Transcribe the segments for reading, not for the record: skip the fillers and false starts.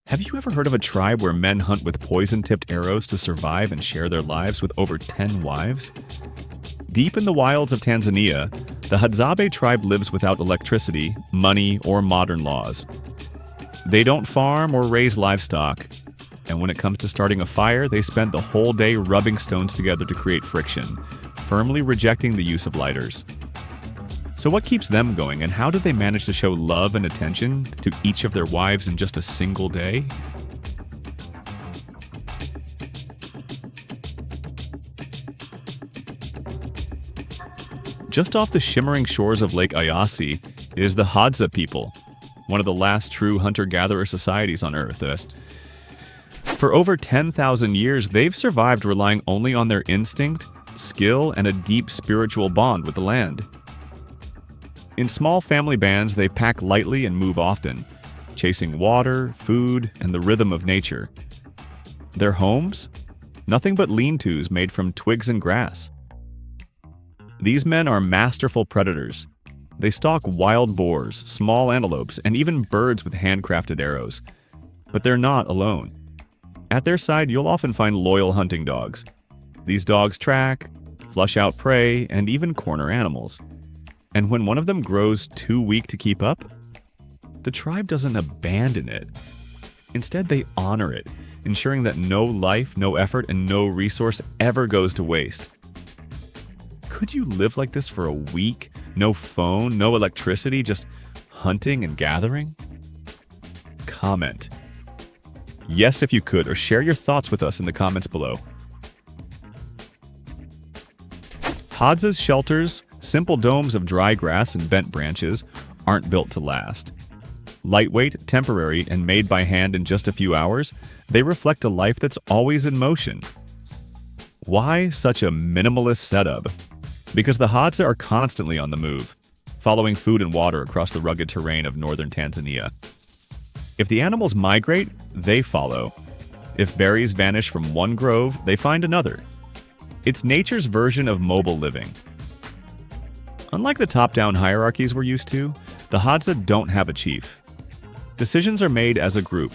Have you ever heard of a tribe where men hunt with poison-tipped arrows to survive and share their lives with over 10 wives? Deep in the wilds of Tanzania, the Hadzabe tribe lives without electricity, money, or modern laws. They don't farm or raise livestock, and when it comes to starting a fire, they spend the whole day rubbing stones together to create friction, firmly rejecting the use of lighters. So what keeps them going, and how do they manage to show love and attention to each of their wives in just a single day? Just off the shimmering shores of Lake Eyasi is the Hadza people, one of the last true hunter-gatherer societies on Earth. For over 10,000 years, they've survived relying only on their instinct, skill, and a deep spiritual bond with the land. In small family bands, they pack lightly and move often, chasing water, food, and the rhythm of nature. Their homes? Nothing but lean-tos made from twigs and grass. These men are masterful predators. They stalk wild boars, small antelopes, and even birds with handcrafted arrows. But they're not alone. At their side, you'll often find loyal hunting dogs. These dogs track, flush out prey, and even corner animals. And when one of them grows too weak to keep up, the tribe doesn't abandon it. Instead, they honor it, ensuring that no life, no effort, and no resource ever goes to waste. Could you live like this for a week? No phone, no electricity, just hunting and gathering? Comment. Yes, if you could, or share your thoughts with us in the comments below. Hadza's shelters, simple domes of dry grass and bent branches, aren't built to last. Lightweight, temporary, and made by hand in just a few hours, they reflect a life that's always in motion. Why such a minimalist setup? Because the Hadza are constantly on the move, following food and water across the rugged terrain of northern Tanzania. If the animals migrate, they follow. If berries vanish from one grove, they find another. It's nature's version of mobile living. Unlike the top-down hierarchies we're used to, the Hadza don't have a chief. Decisions are made as a group.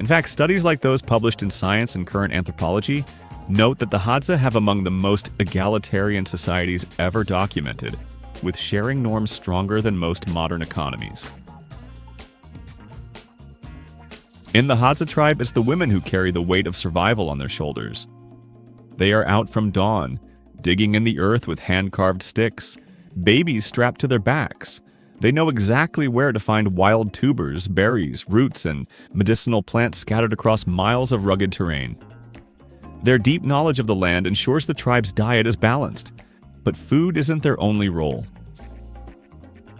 In fact, studies like those published in Science and Current Anthropology note that the Hadza have among the most egalitarian societies ever documented, with sharing norms stronger than most modern economies. In the Hadza tribe, it's the women who carry the weight of survival on their shoulders. They are out from dawn, digging in the earth with hand-carved sticks, babies strapped to their backs. They know exactly where to find wild tubers, berries, roots, and medicinal plants scattered across miles of rugged terrain. Their deep knowledge of the land ensures the tribe's diet is balanced, but food isn't their only role.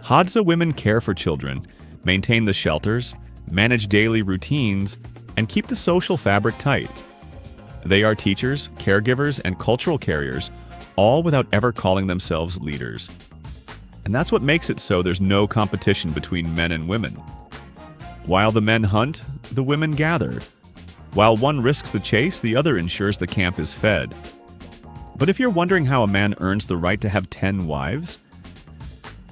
Hadza women care for children, maintain the shelters, manage daily routines, and keep the social fabric tight. They are teachers, caregivers, and cultural carriers, all without ever calling themselves leaders. And that's what makes it so there's no competition between men and women. While the men hunt, the women gather. While one risks the chase, the other ensures the camp is fed. But if you're wondering how a man earns the right to have 10 wives,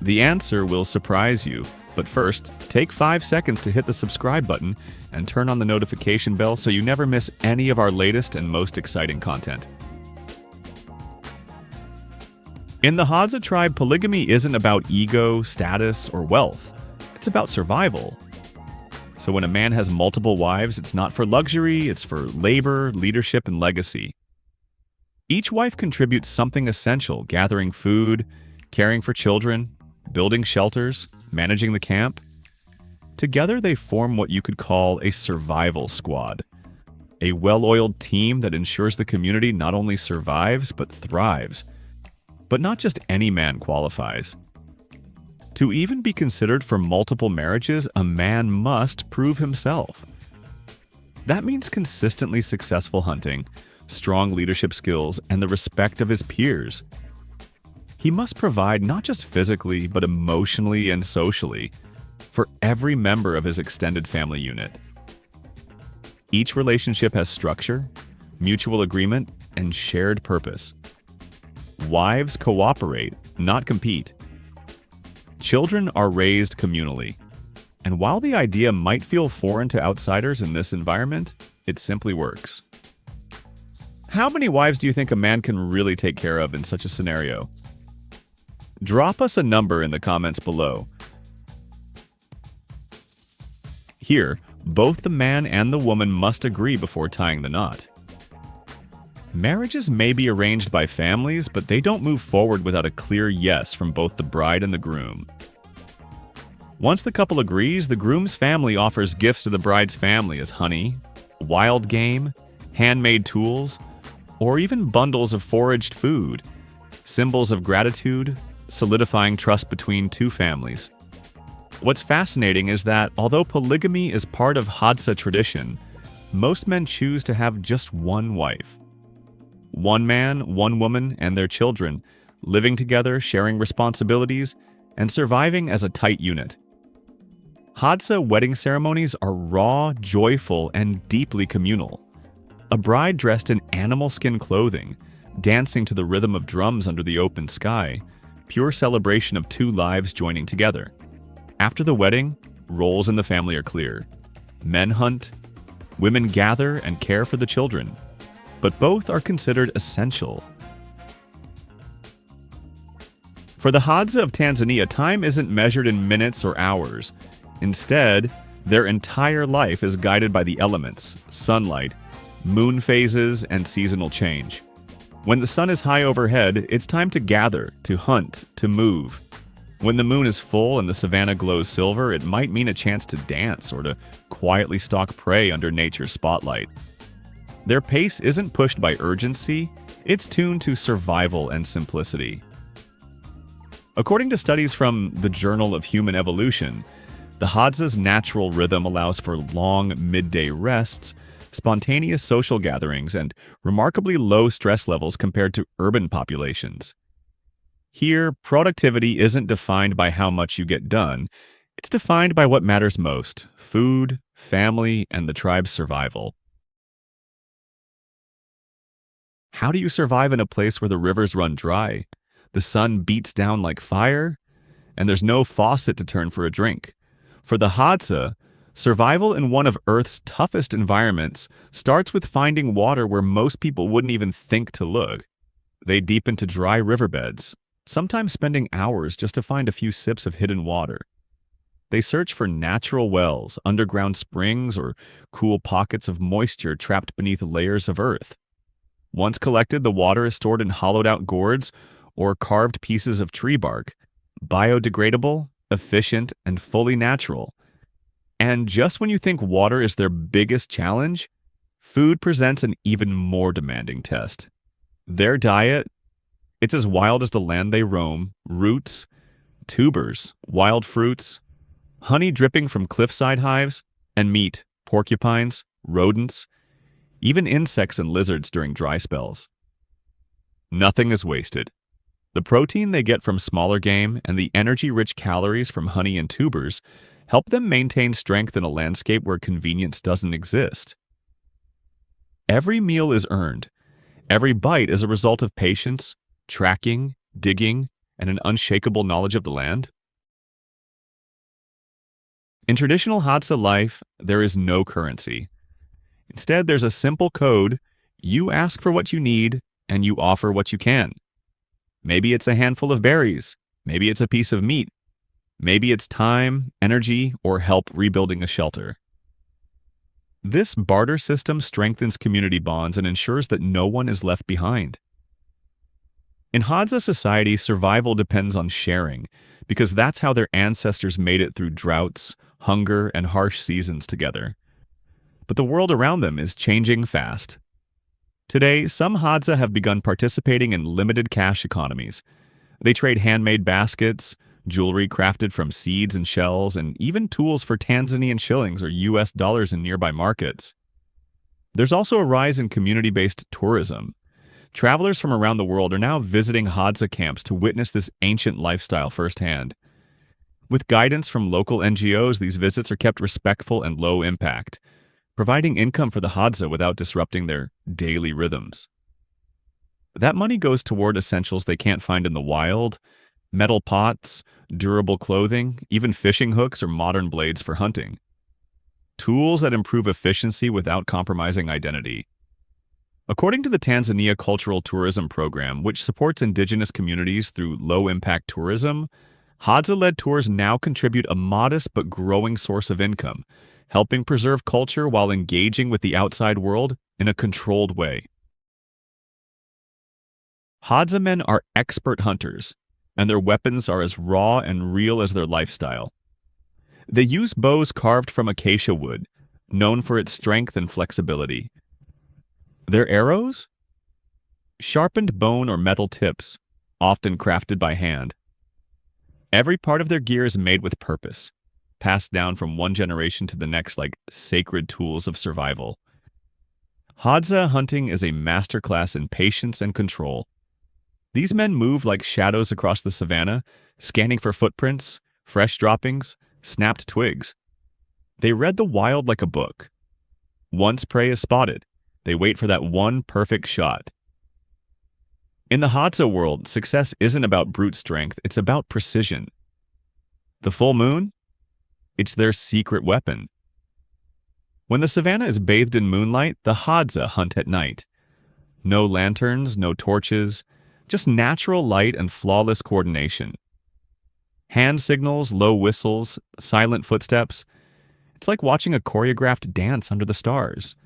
the answer will surprise you. But first, take 5 seconds to hit the subscribe button and turn on the notification bell so you never miss any of our latest and most exciting content. In the Hadza tribe, polygamy isn't about ego, status, or wealth. It's about survival. So when a man has multiple wives, it's not for luxury, it's for labor, leadership, and legacy. Each wife contributes something essential, gathering food, caring for children, building shelters, managing the camp. Together they form what you could call a survival squad, a well-oiled team that ensures the community not only survives, but thrives. But not just any man qualifies. To even be considered for multiple marriages, a man must prove himself. That means consistently successful hunting, strong leadership skills, and the respect of his peers. He must provide not just physically, but emotionally and socially for every member of his extended family unit. Each relationship has structure, mutual agreement, and shared purpose. Wives cooperate, not compete. Children are raised communally, And while the idea might feel foreign to outsiders in this environment, it simply works. How many wives do you think a man can really take care of in such a scenario? Drop us a number in the comments below. Here, both the man and the woman must agree before tying the knot. Marriages may be arranged by families, but they don't move forward without a clear yes from both the bride and the groom. Once the couple agrees, the groom's family offers gifts to the bride's family as honey, wild game, handmade tools, or even bundles of foraged food, symbols of gratitude, solidifying trust between two families. What's fascinating is that although polygamy is part of Hadza tradition, most men choose to have just one wife. One man, one woman, and their children, living together, sharing responsibilities, and surviving as a tight unit. Hadza wedding ceremonies are raw, joyful, and deeply communal. A bride dressed in animal skin clothing, dancing to the rhythm of drums under the open sky, pure celebration of two lives joining together. After the wedding, roles in the family are clear. Men hunt, women gather and care for the children, but both are considered essential. For the Hadza of Tanzania, time isn't measured in minutes or hours. Instead, their entire life is guided by the elements, sunlight, moon phases, and seasonal change. When the sun is high overhead, it's time to gather, to hunt, to move. When the moon is full and the savanna glows silver, it might mean a chance to dance or to quietly stalk prey under nature's spotlight. Their pace isn't pushed by urgency, it's tuned to survival and simplicity. According to studies from the Journal of Human Evolution, the Hadza's natural rhythm allows for long midday rests, spontaneous social gatherings, and remarkably low stress levels compared to urban populations. Here, productivity isn't defined by how much you get done, it's defined by what matters most: food, family, and the tribe's survival. How do you survive in a place where the rivers run dry, the sun beats down like fire, and there's no faucet to turn for a drink? For the Hadza, survival in one of Earth's toughest environments starts with finding water where most people wouldn't even think to look. They deep into dry riverbeds, sometimes spending hours just to find a few sips of hidden water. They search for natural wells, underground springs, or cool pockets of moisture trapped beneath layers of earth. Once collected, the water is stored in hollowed-out gourds or carved pieces of tree bark, biodegradable, efficient, and fully natural. And just when you think water is their biggest challenge, food presents an even more demanding test. Their diet, it's as wild as the land they roam: roots, tubers, wild fruits, honey dripping from cliffside hives, and meat, porcupines, rodents, even insects and lizards during dry spells. Nothing is wasted. The protein they get from smaller game and the energy-rich calories from honey and tubers help them maintain strength in a landscape where convenience doesn't exist. Every meal is earned. Every bite is a result of patience, tracking, digging, and an unshakable knowledge of the land. In traditional Hadza life, there is no currency. Instead, there's a simple code: you ask for what you need, and you offer what you can. Maybe it's a handful of berries, maybe it's a piece of meat, maybe it's time, energy, or help rebuilding a shelter. This barter system strengthens community bonds and ensures that no one is left behind. In Hadza society, survival depends on sharing, because that's how their ancestors made it through droughts, hunger, and harsh seasons together. But the world around them is changing fast. Today, some Hadza have begun participating in limited cash economies. They trade handmade baskets, jewelry crafted from seeds and shells, and even tools for Tanzanian shillings or US dollars in nearby markets. There's also a rise in community-based tourism. Travelers from around the world are now visiting Hadza camps to witness this ancient lifestyle firsthand. With guidance from local NGOs, these visits are kept respectful and low impact, providing income for the Hadza without disrupting their daily rhythms. That money goes toward essentials they can't find in the wild, Metal pots, durable clothing, even fishing hooks or modern blades for hunting. Tools that improve efficiency without compromising identity. According to the Tanzania Cultural Tourism Program, which supports indigenous communities through low-impact tourism, Hadza-led tours now contribute a modest but growing source of income, helping preserve culture while engaging with the outside world in a controlled way. Hadza men are expert hunters, and their weapons are as raw and real as their lifestyle. They use bows carved from acacia wood, known for its strength and flexibility. Their arrows? Sharpened bone or metal tips, often crafted by hand. Every part of their gear is made with purpose, passed down from one generation to the next like sacred tools of survival. Hadza hunting is a masterclass in patience and control. These men move like shadows across the savannah, scanning for footprints, fresh droppings, snapped twigs. They read the wild like a book. Once prey is spotted, they wait for that one perfect shot. In the Hadza world, success isn't about brute strength, it's about precision. The full moon? It's their secret weapon. When the savannah is bathed in moonlight, the Hadza hunt at night. No lanterns, no torches, just natural light and flawless coordination. Hand signals, low whistles, silent footsteps. It's like watching a choreographed dance under the stars.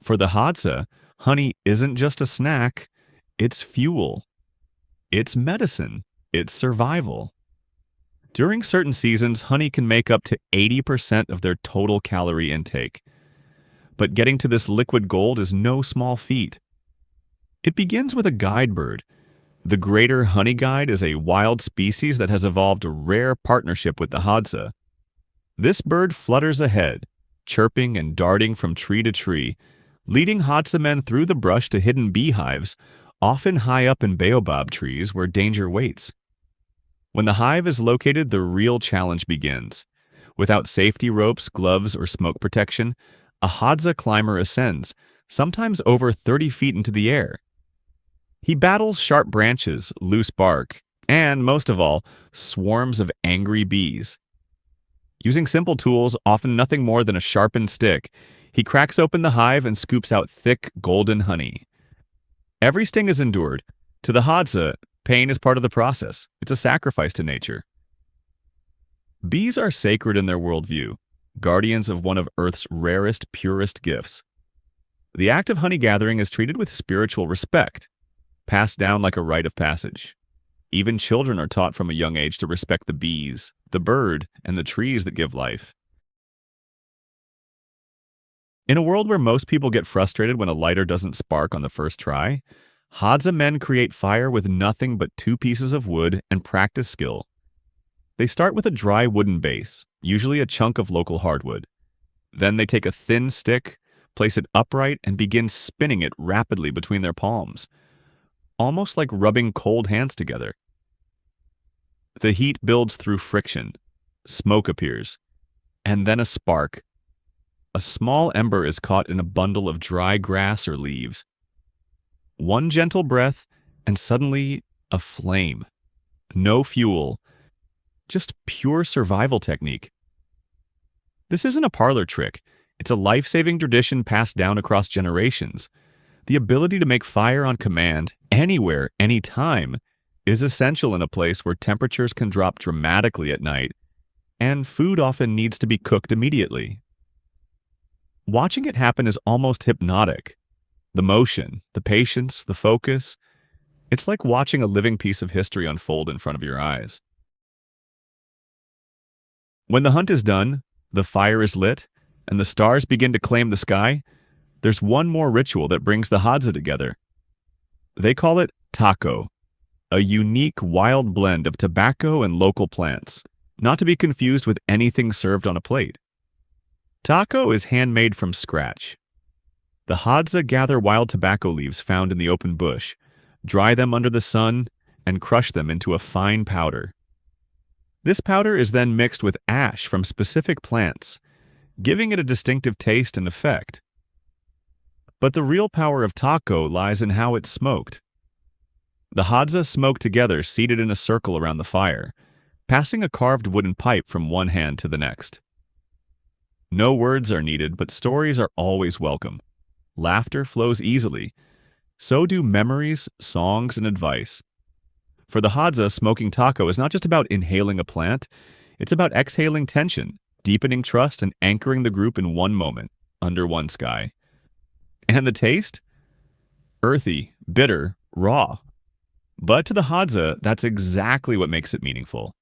For the Hadza, honey isn't just a snack, it's fuel. It's medicine. It's survival. During certain seasons, honey can make up to 80% of their total calorie intake. But getting to this liquid gold is no small feat. It begins with a guide bird. The greater honey guide is a wild species that has evolved a rare partnership with the Hadza. This bird flutters ahead, chirping and darting from tree to tree, leading Hadza men through the brush to hidden beehives, often high up in baobab trees where danger waits. When the hive is located, the real challenge begins. Without safety ropes, gloves, or smoke protection, a Hadza climber ascends, sometimes over 30 feet into the air. He battles sharp branches, loose bark, and, most of all, swarms of angry bees. Using simple tools, often nothing more than a sharpened stick, he cracks open the hive and scoops out thick, golden honey. Every sting is endured. To the Hadza, pain is part of the process. It's a sacrifice to nature. Bees are sacred in their worldview, guardians of one of Earth's rarest, purest gifts. The act of honey gathering is treated with spiritual respect, passed down like a rite of passage. Even children are taught from a young age to respect the bees, the bird, and the trees that give life. In a world where most people get frustrated when a lighter doesn't spark on the first try, Hadza men create fire with nothing but 2 pieces of wood and practice skill. They start with a dry wooden base, usually a chunk of local hardwood. Then they take a thin stick, place it upright, and begin spinning it rapidly between their palms, almost like rubbing cold hands together. The heat builds through friction, smoke appears, and then a spark. A small ember is caught in a bundle of dry grass or leaves. One gentle breath, and suddenly a flame. No fuel, just pure survival technique. This isn't a parlor trick. It's a life-saving tradition passed down across generations. The ability to make fire on command, anywhere, anytime, is essential in a place where temperatures can drop dramatically at night, and food often needs to be cooked immediately. Watching it happen is almost hypnotic. The motion, the patience, the focus, it's like watching a living piece of history unfold in front of your eyes. When the hunt is done, the fire is lit, and the stars begin to claim the sky, there's one more ritual that brings the Hadza together. They call it Tako, a unique wild blend of tobacco and local plants, not to be confused with anything served on a plate. Tako is handmade from scratch. The Hadza gather wild tobacco leaves found in the open bush, dry them under the sun, and crush them into a fine powder. This powder is then mixed with ash from specific plants, giving it a distinctive taste and effect. But the real power of Tako lies in how it's smoked. The Hadza smoke together, seated in a circle around the fire, passing a carved wooden pipe from one hand to the next. No words are needed, but stories are always welcome. Laughter flows easily. So do memories, songs, and advice. For the Hadza, smoking Tako is not just about inhaling a plant, it's about exhaling tension, deepening trust, and anchoring the group in one moment, under one sky. And the taste? Earthy, bitter, raw. But to the Hadza, that's exactly what makes it meaningful.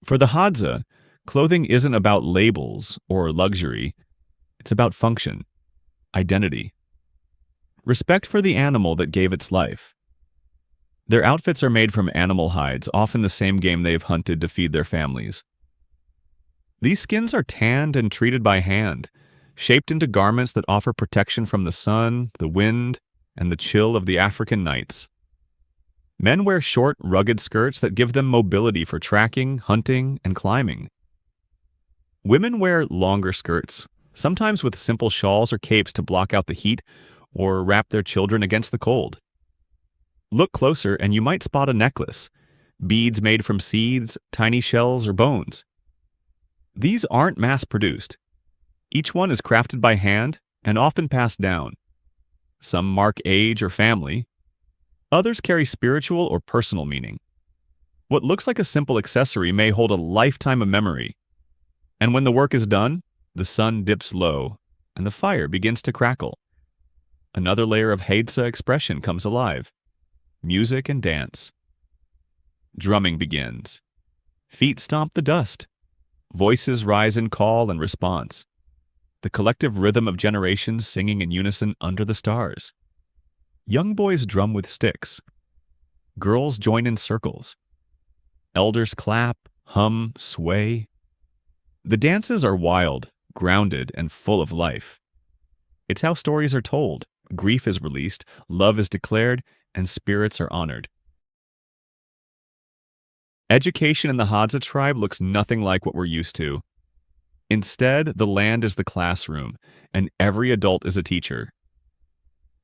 For the Hadza, clothing isn't about labels or luxury. It's about function, identity, respect for the animal that gave its life. Their outfits are made from animal hides, often the same game they've hunted to feed their families. These skins are tanned and treated by hand, shaped into garments that offer protection from the sun, the wind, and the chill of the African nights. Men wear short, rugged skirts that give them mobility for tracking, hunting, and climbing. Women wear longer skirts, sometimes with simple shawls or capes to block out the heat or wrap their children against the cold. Look closer and you might spot a necklace, beads made from seeds, tiny shells, or bones. These aren't mass-produced. Each one is crafted by hand and often passed down. Some mark age or family. Others carry spiritual or personal meaning. What looks like a simple accessory may hold a lifetime of memory. And when the work is done, the sun dips low and the fire begins to crackle. Another layer of Hadza expression comes alive. Music and dance. Drumming begins. Feet stomp the dust. Voices rise in call and response. The collective rhythm of generations singing in unison under the stars. Young boys drum with sticks. Girls join in circles. Elders clap, hum, sway. The dances are wild, grounded, and full of life. It's how stories are told, grief is released, love is declared, and spirits are honored. Education in the Hadza tribe looks nothing like what we're used to. Instead, the land is the classroom, and every adult is a teacher.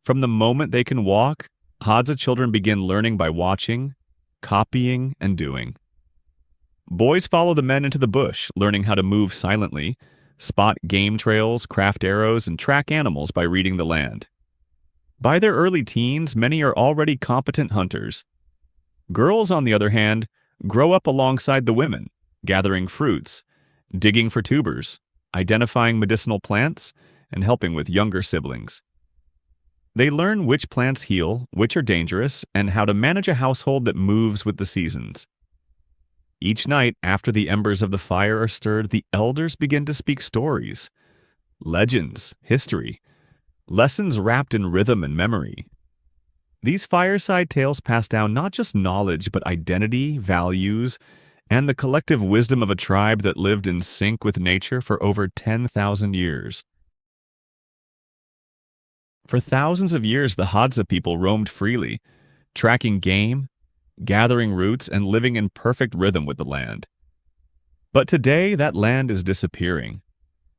From the moment they can walk, Hadza children begin learning by watching, copying, and doing. Boys follow the men into the bush, learning how to move silently, spot game trails, craft arrows, and track animals by reading the land. By their early teens, many are already competent hunters. Girls, on the other hand, grow up alongside the women, gathering fruits, digging for tubers, identifying medicinal plants, and helping with younger siblings. They learn which plants heal, which are dangerous, and how to manage a household that moves with the seasons. Each night, after the embers of the fire are stirred, the elders begin to speak stories, legends, history, lessons wrapped in rhythm and memory. These fireside tales pass down not just knowledge, but identity, values, and the collective wisdom of a tribe that lived in sync with nature for over 10,000 years. For thousands of years, the Hadza people roamed freely, tracking game, gathering roots, and living in perfect rhythm with the land. But today, that land is disappearing.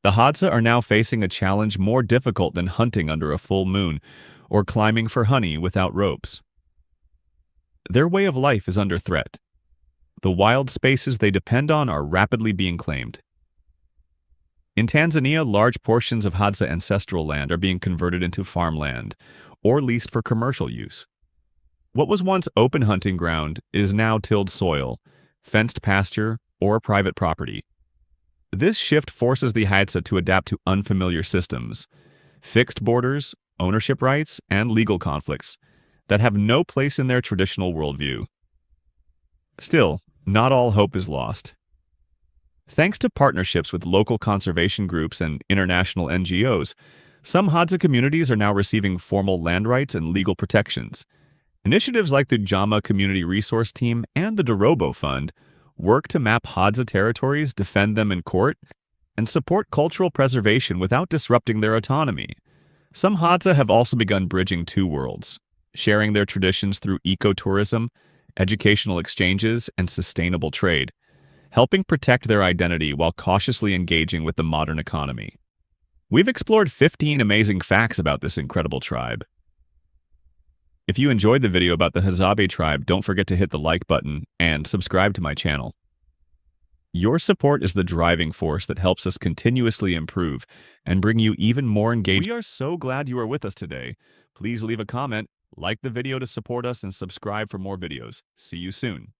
The Hadza are now facing a challenge more difficult than hunting under a full moon or climbing for honey without ropes. Their way of life is under threat. The wild spaces they depend on are rapidly being claimed. In Tanzania, large portions of Hadza ancestral land are being converted into farmland or leased for commercial use. What was once open hunting ground is now tilled soil, fenced pasture, or private property. This shift forces the Hadza to adapt to unfamiliar systems, fixed borders, ownership rights, and legal conflicts that have no place in their traditional worldview. Still, not all hope is lost. Thanks to partnerships with local conservation groups and international NGOs, some Hadza communities are now receiving formal land rights and legal protections. Initiatives like the Jama Community Resource Team and the Dorobo Fund work to map Hadza territories, defend them in court, and support cultural preservation without disrupting their autonomy. Some Hadza have also begun bridging two worlds, sharing their traditions through ecotourism, educational exchanges, and sustainable trade, helping protect their identity while cautiously engaging with the modern economy. We've explored 15 amazing facts about this incredible tribe. If you enjoyed the video about the Hadzabe tribe, don't forget to hit the like button and subscribe to my channel. Your support is the driving force that helps us continuously improve and bring you even more engagement. We are so glad you are with us today. Please leave a comment, like the video to support us, and subscribe for more videos. See you soon.